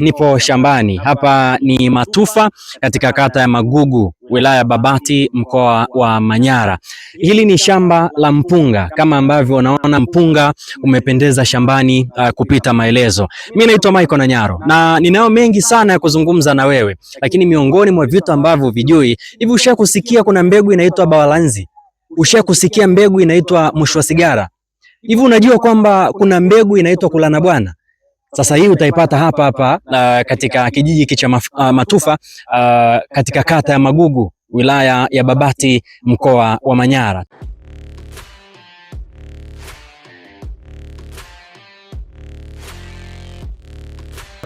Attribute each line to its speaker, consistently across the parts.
Speaker 1: nipo shambani. Hapa ni Matufa katika kata ya Magugu, wilaya ya Babati, mkoa wa Manyara. Hili ni shamba la mpunga, kama ambavyo unaona mpunga umependeza shambani kupita maelezo. Mimi naitwa Michael Nanyaro na ninao mengi sana ya kuzungumza na wewe, lakini miongoni mwa vitu ambavyo vijui, hivi ushakusikia kuna mbegu inaitwa bawalanzi? Ushakusikia mbegu inaitwa mshwa sigara? Hivi unajua kwamba kuna mbegu inaitwa kulana bwana? Sasa hii utaipata hapa katika kijiji hiki cha Matufa katika kata ya Magugu, wilaya ya Babati, mkoa wa Manyara.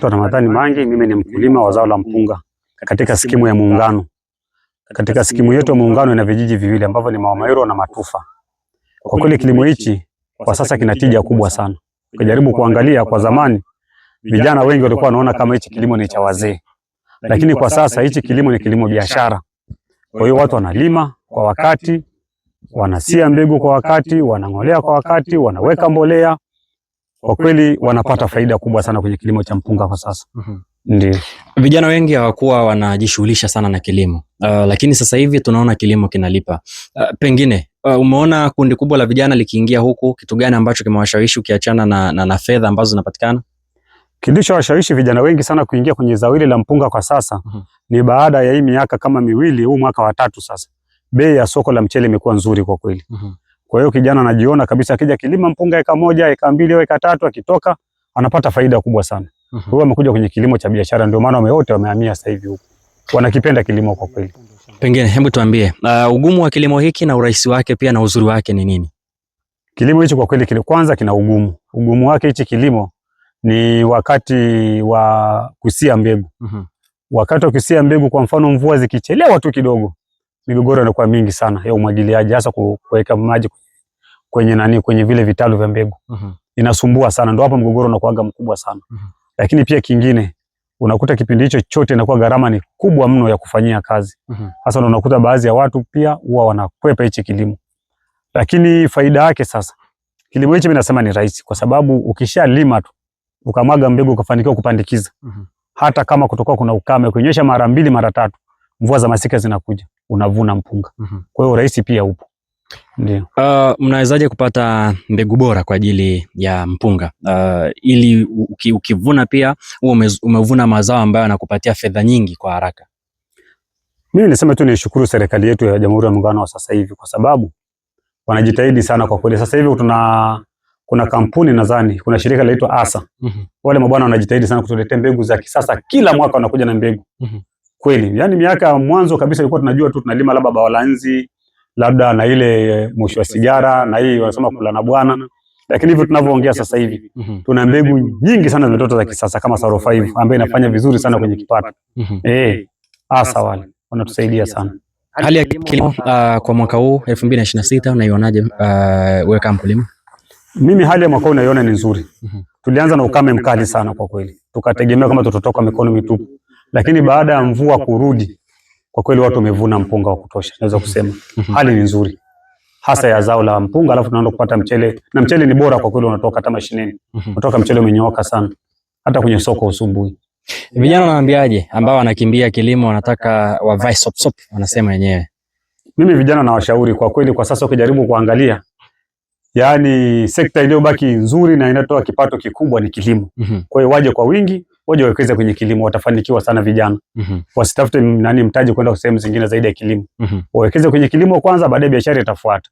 Speaker 2: Ramadhani Mangi, mimi ni mkulima wa zao la mpunga katika skimu ya Muungano. Katika skimu yetu ya Muungano ina vijiji viwili ambavyo ni Mawamairo na Matufa. Kwa kweli kilimo hichi kwa sasa kina tija kubwa sana. Ukijaribu kuangalia kwa zamani, vijana wengi walikuwa wanaona kama hichi kilimo ni cha wazee. Lakini kwa sasa hichi kilimo ni kilimo biashara. Kwa hiyo watu wanalima kwa wakati, wanasia mbegu kwa wakati, wanang'olea kwa wakati, wanaweka mbolea. Kwa kweli wanapata faida kubwa sana kwenye kilimo cha mpunga kwa sasa. Ndio.
Speaker 1: Vijana wengi hawakuwa wanajishughulisha sana na kilimo. Lakini sasa hivi tunaona kilimo kinalipa. Pengine umeona kundi kubwa la vijana likiingia huku, kitu gani ambacho kimewashawishi ukiachana na fedha ambazo zinapatikana?
Speaker 2: Kilichowashawishi vijana wengi sana kuingia kwenye zao hili la mpunga kwa sasa ni baada ya hii miaka kama miwili, huu mwaka wa tatu sasa, bei ya soko la mchele imekuwa nzuri kwa kweli. Kwa hiyo kijana anajiona kabisa akija kilima mpunga eka moja, eka mbili, eka tatu, akitoka anapata faida kubwa sana. Kwa hiyo amekuja kwenye kilimo cha biashara, ndio maana wote wamehamia sasa hivi huko. Wanakipenda kilimo kwa kweli.
Speaker 1: Pengine hebu tuambie, ugumu wa kilimo hiki na urahisi wake pia na uzuri wake ni nini?
Speaker 2: Kilimo hichi kwa kweli kwanza kina ugumu. Ugumu wake hichi kilimo ni wakati wa kusia mbegu. Wakati wa kusia mbegu, kwa mfano mvua zikichelewa tu kidogo, migogoro inakuwa mingi sana ya umwagiliaji, hasa kuweka maji kwenye vile vitalu vya mbegu. Inasumbua sana, ndio hapo mgogoro unakuwa mkubwa sana. Lakini pia kingine, unakuta kipindi hicho chote inakuwa gharama ni kubwa mno ya kufanyia kazi. Hasa unakuta baadhi ya watu pia huwa wanakwepa hichi kilimo. Lakini faida yake sasa, kilimo hichi mimi nasema ni rahisi kwa sababu ukishalima tu ukamwaga mbegu ukafanikiwa kupandikiza, hata kama kutoka kuna ukame, kunyesha mara 2 mara 3, mvua za masika zinakuja, unavuna mpunga. Kwa hiyo rahisi pia upo. Ndio.
Speaker 1: Mnawezaje kupata mbegu bora kwa ajili ya mpunga ili ukivuna pia umevuna mazao ambayo yanakupatia fedha nyingi kwa haraka?
Speaker 2: Mimi niseme tu nishukuru serikali yetu ya Jamhuri ya Muungano wa sasa hivi kwa sababu wanajitahidi sana kwa kweli. Sasa hivi kuna kampuni nadhani, kuna shirika linaitwa ASA. Wale mabwana wanajitahidi sana kutuletea mbegu za kisasa, kila mwaka wanakuja na mbegu. Kweli, yani miaka ya mwanzo kabisa ilikuwa tunajua tu tunalima labda bawalanzi, labda na ile mshwa sigara, na hii wanasema kulana bwana. Lakini hivi tunavyoongea sasa hivi, tuna mbegu nyingi sana zimetoka za kisasa kama Saro 5 ambayo inafanya vizuri sana kwenye kipato. ASA wale wanatusaidia sana.
Speaker 1: Hali ya kilimo kwa mwaka huu 2026 unaionaje wewe kama mkulima?
Speaker 2: Mimi hali ya mwaka huu naiona ni nzuri. Tulianza na ukame mkali sana kwa kweli. Tukategemea kama tutatoka mikono mitupu. Lakini baada ya mvua kurudi, kwa kweli watu wamevuna mpunga wa kutosha. Naweza kusema hali ni nzuri. Hasa ya zao la mpunga, alafu tunaenda kupata mchele. Na mchele ni bora kwa kweli, unatoka hata mashineni. Unatoka mchele umenyooka sana. Hata kwenye soko usumbui.
Speaker 1: Vijana wanaambiaje ambao wanakimbia kilimo, wanataka wavae sop wanasema wenyewe?
Speaker 2: Mimi vijana nawashauri kwa kweli, kwa sasa ukijaribu kuangalia, yani sekta iliyobaki nzuri na inatoa kipato kikubwa ni kilimo. Kwa hiyo waje kwa wingi, waje wawekeze kwenye kilimo, watafanikiwa sana vijana. Wasitafute mtaji kwenda sehemu zingine zaidi ya kilimo. Wawekeze kwenye kilimo kwanza, baadaye biashara itafuata.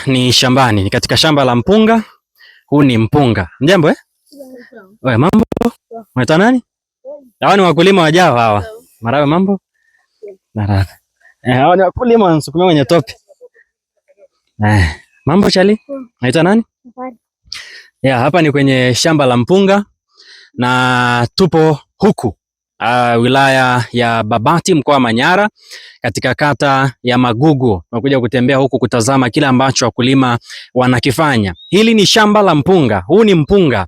Speaker 1: Ni shambani, ni katika shamba la mpunga. Huu ni mpunga. Mjambo Wewe mambo? Unaitwa nani? Hawa ni wakulima wajao hawa. Marawe mambo? Marawe. Hawa ni wakulima wanasukumia kwenye tope. Mambo chali? Unaitwa nani? Hapa ni kwenye shamba la mpunga na tupo huku wilaya ya Babati, mkoa wa Manyara, katika kata ya Magugu. Tumekuja kutembea huku kutazama kile ambacho wakulima wanakifanya. Hili ni shamba la mpunga. Huu ni mpunga.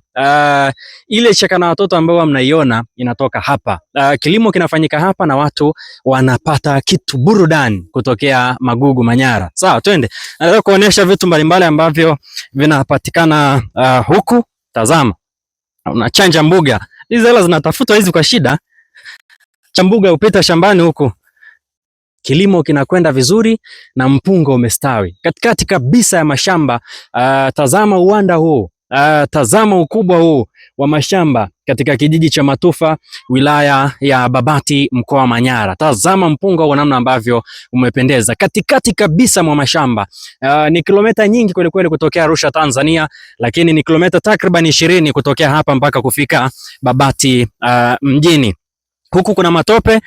Speaker 1: Ile cheka na watoto ambao mnaiona inatoka hapa. Kilimo kinafanyika hapa na watu wanapata kitu burudani kutokea Magugu, Manyara. Sawa, twende. Nataka kuonesha vitu mbalimbali ambavyo vinapatikana huku. Tazama. Unachanja mbuga. Hizi hela zinatafutwa hizi kwa shida. Chambuga upita shambani huku. Kilimo kinakwenda vizuri na mpunga umestawi. Katikati kabisa ya mashamba, tazama uwanda huu. Tazama ukubwa huu wa mashamba katika kijiji cha Matufa, wilaya ya Babati, mkoa wa Manyara. Tazama mpunga wa namna ambavyo umependeza. Katikati kabisa mwa mashamba. Ni kilomita nyingi kweli kweli kutokea Arusha, Tanzania, lakini ni kilomita takriban 20 kutokea hapa mpaka kufika Babati mjini. Huku kuna matope,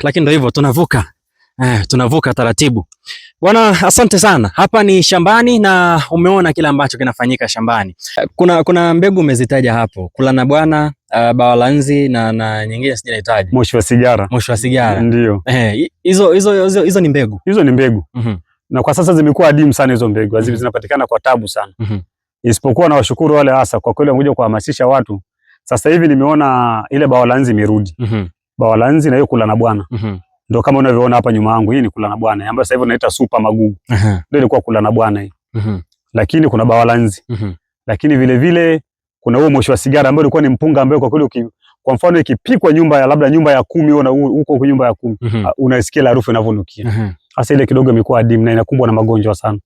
Speaker 1: lakini ndio hivyo tunavuka taratibu. Bwana, asante sana. Hapa ni shambani na umeona kile ambacho kinafanyika shambani. Kuna mbegu umezitaja hapo. Kula na bwana, bawalanzi na nyingine sijahitaji.
Speaker 2: Moshi wa sigara.
Speaker 1: Moshi wa sigara.
Speaker 2: Ndio.
Speaker 1: Hizo ni mbegu.
Speaker 2: Hizo ni mbegu. Na kwa sasa zimekuwa adimu sana hizo mbegu. Zinapatikana kwa tabu sana. Isipokuwa na washukuru wale hasa kwa kweli wamekuja kuhamasisha watu. Sasa hivi nimeona ile bawalanzi imerudi. Bawalanzi na hiyo kula na bwana. Ndio kama unavyoona hapa nyuma yangu, hii ni kula na bwana ambayo sasa hivi inaita super magugu. Ndio ilikuwa kula na bwana hii. Lakini kuna bawalanzi. Lakini vile vile kuna huo moshi wa sigara ambao ulikuwa ni mpunga ambao kwa kweli kwa mfano ikipikwa nyumba ya labda nyumba ya 10 au huko nyumba ya 10 unasikia harufu inavonukia. Sasa ile kidogo imekuwa adimu na inakumbwa na magonjwa sana.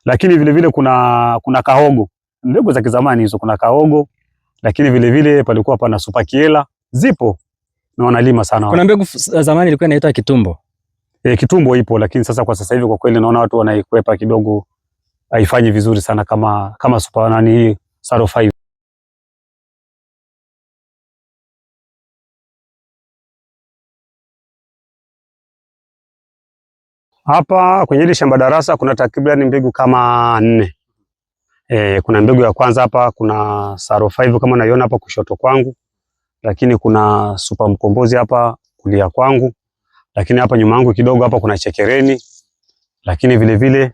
Speaker 2: Lakini vile vile kuna kahogo. Mbegu za kizamani hizo, kuna kahogo. Lakini vile vile palikuwa pana super kiela. Zipo na wanalima sana.
Speaker 1: Kuna mbegu zamani ilikuwa inaitwa kitumbo.
Speaker 2: Kitumbo ipo, lakini sasa kwa sasa hivi kwa kweli naona watu wanaikwepa kidogo, haifanyi vizuri sana kama super nani hii Saro 5. Hapa kwenye hili shamba darasa kuna takriban mbegu kama 4. Kuna mbegu ya kwanza hapa, kuna Saro 5 kama unaiona hapa kushoto kwangu. Lakini kuna super mkombozi hapa kulia kwangu. Lakini hapa nyuma yangu kidogo hapa kuna chekereni. Lakini vile vile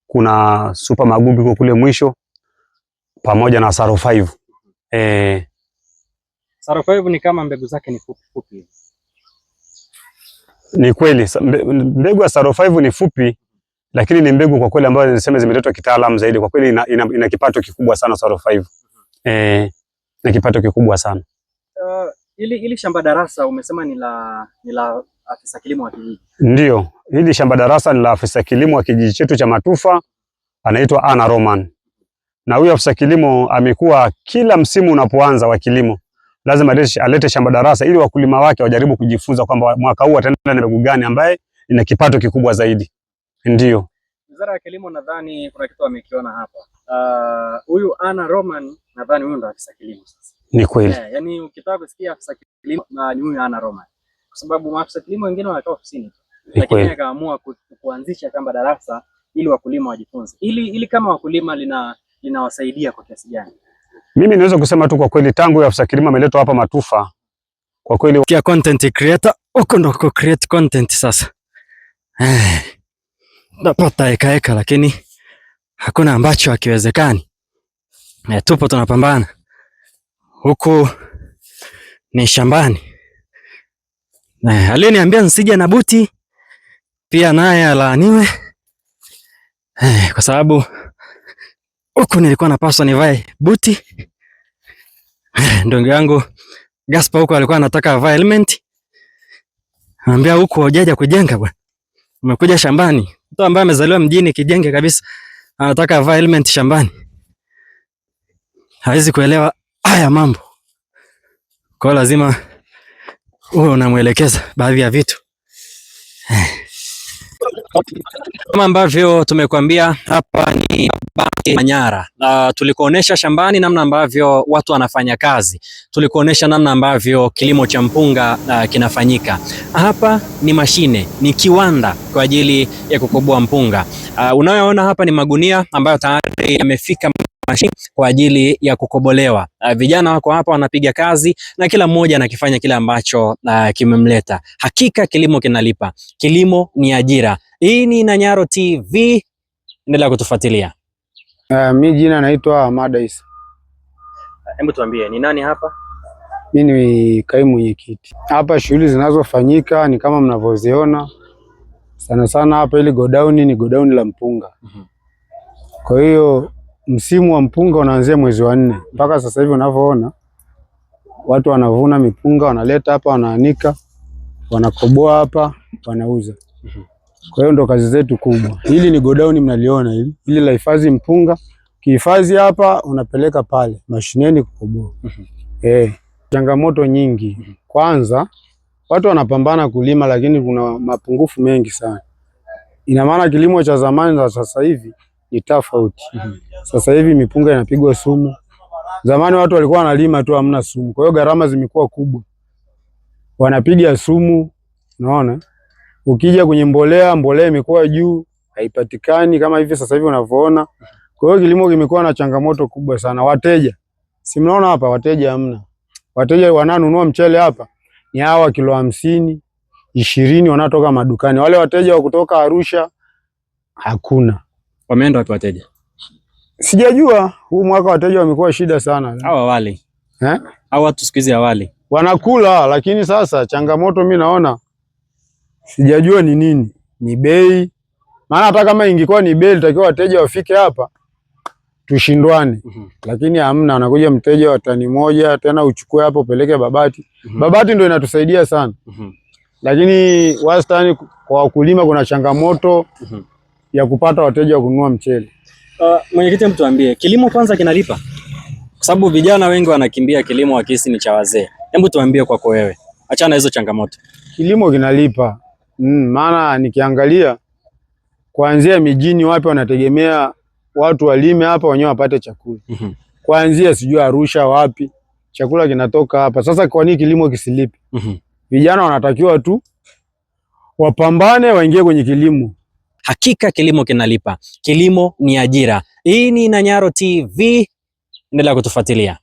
Speaker 2: kuna super magugu kule mwisho pamoja na Saro 5.
Speaker 1: Saro 5 ni kama mbegu zake ni fupi.
Speaker 2: Ni kweli mbegu ya Saro 5 ni fupi, lakini ni mbegu kwa kweli ambayo niseme zimeletwa kitaalamu zaidi. Kwa kweli ina kipato kikubwa sana Saro 5. Na kipato kikubwa sana.
Speaker 1: Ili shamba darasa umesema ni la afisa kilimo wa kijiji.
Speaker 2: Ndio, hili shamba darasa ni la afisa kilimo wa kijiji chetu cha Matufa, anaitwa Anna Roman. Na huyu afisa kilimo amekuwa kila msimu unapoanza wa kilimo lazima alete shamba darasa ili wakulima wake wajaribu kujifunza kwamba mwaka huu ataenda na mbegu gani ambaye ina kipato kikubwa zaidi. Ndio.
Speaker 1: Wizara ya Kilimo nadhani kuna kitu amekiona hapa. Huyu Anna Roman nadhani huyu ndo afisa kilimo sasa.
Speaker 2: Ni kweli.
Speaker 1: Yaani ukitaka kusikia afisa kilimo ni huyu Anna Roman. Kwa sababu maafisa kilimo wengine wanakaa ofisini. Lakini akaamua kuanzisha shamba darasa ili wakulima wajifunze. Ili kama wakulima linawasaidia kwa kiasi gani?
Speaker 2: Mimi naweza kusema tu kwa kweli tangu afisa kilimo ameletwa hapa Matufa. Kwa kweli
Speaker 1: kia content creator uko ndo create content sasa. Napata eka lakini hakuna ambacho hakiwezekani. Tupo tunapambana. Huku ni shambani. Aliyeniambia nisije na buti pia naye alaaniwe. Kwa sababu huku nilikuwa napaswa nivae buti. Ndugu yangu Gaspar huko alikuwa anataka avae helmet. Anambia huku hujaja kujenga bwana. Umekuja shambani. Mtu ambaye amezaliwa mjini kijenge kabisa anataka avae helmet shambani. Hawezi kuelewa haya mambo. Kwa lazima uwe unamuelekeza baadhi ya vitu. Kama ambavyo tumekuambia hapa ni Babati Manyara. Tulikuonesha shambani namna ambavyo watu wanafanya kazi. Tulikuonesha namna ambavyo kilimo cha mpunga kinafanyika. Hapa ni mashine, ni kiwanda kwa ajili ya kukoboa mpunga. Unayoona hapa ni magunia ambayo tayari yamefika mashine kwa ajili ya kukobolewa. Vijana wako hapa wanapiga kazi na kila mmoja anakifanya kile ambacho kimemleta. Hakika kilimo kinalipa. Kilimo ni ajira. Hii ni Nanyaro TV. Endelea kutufuatilia.
Speaker 3: Mimi jina naitwa Ahmad Isa.
Speaker 1: Hebu tuambie ni nani hapa?
Speaker 3: Mimi ni kaimu mwenyekiti. Hapa shughuli zinazofanyika ni kama mnavyoziona. Sana sana hapa ili godown ni godown la mpunga. Kwa hiyo msimu wa mpunga unaanzia mwezi wa 4 mpaka sasa hivi unavyoona watu wanavuna mipunga, wanaleta hapa, wanaanika, wanakoboa hapa, wanauza. Kwa hiyo ndo kazi zetu kubwa. Hili ni godown mnaliona hili la hifadhi mpunga. Kihifadhi hapa unapeleka pale mashineni kukoboa. Changamoto nyingi. Kwanza watu wanapambana kulima lakini kuna mapungufu mengi sana. Ina maana kilimo cha zamani na sasa hivi ni tofauti. Sasa hivi mipunga inapigwa sumu. Zamani watu walikuwa wanalima tu hamna sumu. Kwa hiyo gharama zimekuwa kubwa. Wanapiga sumu, unaona? Ukija kwenye mbolea imekuwa juu, haipatikani kama hivi sasa hivi unavyoona. Kwa hiyo kilimo kimekuwa na changamoto kubwa sana. Wateja, si mnaona hapa wateja hamna. Wateja wananunua mchele hapa ni hawa kilo 50, 20 wanatoka madukani. Wale wateja wa kutoka Arusha hakuna.
Speaker 1: Wameenda wapi wateja?
Speaker 3: Sijajua, huu mwaka wateja wamekuwa shida sana.
Speaker 1: Hawa wali. Hawa watu siku hizi hawali.
Speaker 3: Wanakula lakini sasa changamoto mimi naona sijajua ni nini. Ni bei. Maana hata kama ingekuwa ni bei itakiwa wateja wafike hapa tushindwane. Lakini hamna, anakuja mteja wa tani moja tena uchukue hapo upeleke Babati. Babati ndio inatusaidia sana. Lakini wastani kwa wakulima kuna changamoto ya kupata wateja wa kununua mchele.
Speaker 1: Mwenyekiti, mtu tuambie, kilimo kwanza kinalipa? Kwa sababu vijana wengi wanakimbia kilimo wakihisi ni cha wazee. Hebu tuambie kwako wewe. Achana hizo changamoto.
Speaker 3: Kilimo kinalipa. Maana nikiangalia kuanzia mijini wapi wanategemea watu walime hapa wenyewe wapate chakula. Kuanzia sijui Arusha wapi chakula kinatoka hapa. Sasa kwa nini kilimo kisilipi? Vijana wanatakiwa tu wapambane waingie kwenye kilimo.
Speaker 1: Hakika kilimo kinalipa. Kilimo ni ajira. Hii ni Nanyaro TV. Endelea kutufuatilia.